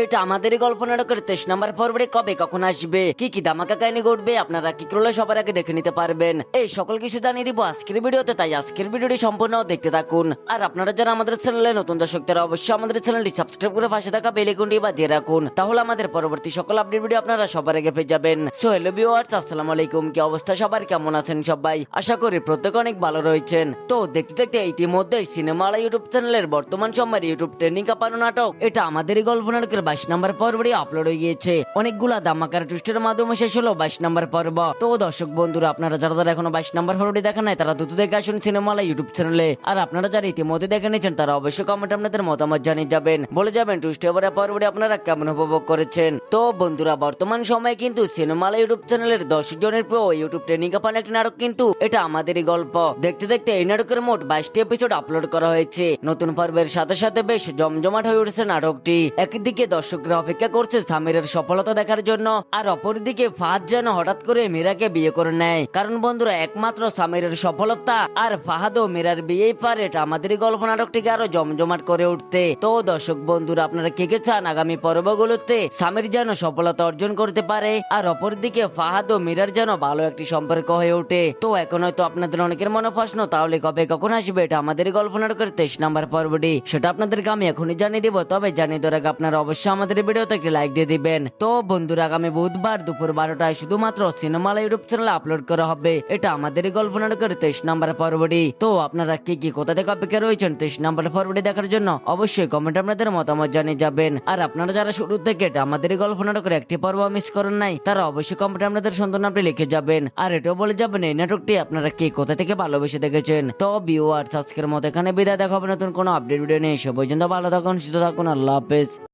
এটা আমাদেরই গল্প নাটকের 23 নম্বর পর্বে কবে কখন আসবে, কি কি ধামাকা কাহিনী ঘটবে, আপনারা কি করলে সবার আগে দেখে নিতে পারবেন, এই সকল কিছু জানিয়ে দিব আজকের ভিডিওতে। তাই আজকের ভিডিওটি সম্পূর্ণ দেখতে থাকুন। আর আপনারা যারা আমাদের চ্যানেলে নতুন দর্শক তারা অবশ্যই আমাদের চ্যানেলটি সাবস্ক্রাইব করে পাশে থাকা বেল আইকনটি বাজিয়ে রাখুন, তাহলে আমাদের পরবর্তী সকল আপডেট ভিডিও আপনারা সবার আগে পেয়ে যাবেন। সো হ্যালো ভিউয়ার্স, আসসালামু আলাইকুম। কি অবস্থা সবার, কেমন আছেন সবাই? আশা করি প্রত্যেকে অনেক ভালো রয়েছেন। তো দেখতে দেখতে ইতিমধ্যে সিনেমালা ইউটিউব চ্যানেলের বর্তমান সময়ের ইউটিউব ট্রেন্ডিং কাঁপানো নাটক এটা আমাদেরই গল্প নাটকের 22 নম্বর পর্বটি আপলোড হয়ে গিয়েছে। অনেকগুলা ধামাকার টুইস্টের মাধ্যমে শেষ হলো 22 নম্বর পর্ব। তো দর্শক বন্ধুরা, আপনারা যারা এখনো 22 নম্বর পর্বটি দেখেন নাই তারা দ্রুত দেখে আসুন সিনেমালা ইউটিউব চ্যানেলে। আর আপনারা যারা ইতিমধ্যে দেখে নিয়েছেন তারা অবশ্যই কমেন্টে আপনাদের মতামত জানিয়ে যাবেন, বলে যাবেন টুইস্টে পর্বটি আপনারা কেমন উপভোগ করেছেন। তো বন্ধুরা, বর্তমান সময়ে কিন্তু সিনেমালা ইউটিউব চ্যানেলের 10 জনের প্রিয় ইউটিউব ট্রেন্ডিং কাঁপানো একটি নাটক কিন্তু এটা আমাদেরই গল্প। দেখতে দেখতে এই নাটকের মোট 22টি এপিসোড আপলোড করা হয়েছে। নতুন পর্বের সাথে সাথে বেশ জমজমাট হয়ে উঠেছে নাটকটি। একদিকে দর্শকরা অপেক্ষা করছে সামিরের সফলতা দেখার জন্য, আর অপরদিকে ফাহাদ যেন হঠাৎ করে মীরাকে বিয়ে করে নেয়। কারণ বন্ধুরা, একমাত্র সামিরের সফলতা আর ফাহাদ ও মীরার বিয়েই পারে এটা আমাদেরই গল্প নাটকটিকে আরো জমজমাট করে উঠতে। তো দর্শক বন্ধুরা, আপনারা কে কে চান আগামী পর্বগুলোতে সামির যেন সফলতা অর্জন করতে পারে, আর অপরদিকে ফাহাদ ও মীরার যেন ভালো একটি সম্পর্ক হয়ে ওঠে? তো এখন হয়তো আপনাদের অনেকের মনে প্রশ্ন, তাহলে কবে কখন আসবে এটা আমাদের গল্প নাটকের 23 নম্বর পর্বটি? সেটা আপনাদেরকে আমি এখনই জানিয়ে দিব। তবে জানিয়ে দেওয়ার আগে আপনারা অবশ্যই আমাদের ভিডিওতে একটি লাইক দিয়ে দিবেন। তো বন্ধুরা, আগামী বুধবার দুপুর 12টায় শুধুমাত্র সিনেমালা ইউটিউব চ্যানেলে আপলোড করা হবে এটা আমাদের গল্প নাটকের 23 নম্বর পর্বটি। তো আপনারা কি কি কোথা থেকে অপেক্ষা রয়েছেন 23 নম্বর পর্বটি দেখার জন্য অবশ্যই কমেন্ট আপনাদের মতামত জানিয়ে যাবেন। আর আপনারা যারা শুরু থেকে এটা আমাদের গল্প নাটকের একটি পর্ব মিস করেন নাই তারা অবশ্যই কমেন্ট আপনাদের সুন্দর নামটি লিখে যাবেন, আর এটাও বলে যাবেন এই নাটকটি আপনারা কে কোথা থেকে ভালোবেসে দেখেছেন। তো ভিউয়ার্স, আজকের মতো এখানে বিদায়, দেখা হবে নতুন কোনো আপডেট ভিডিও নিয়ে। সে পর্যন্ত ভালো থাকুন, সুস্থ থাকুন, আল্লাহ হাফেজ।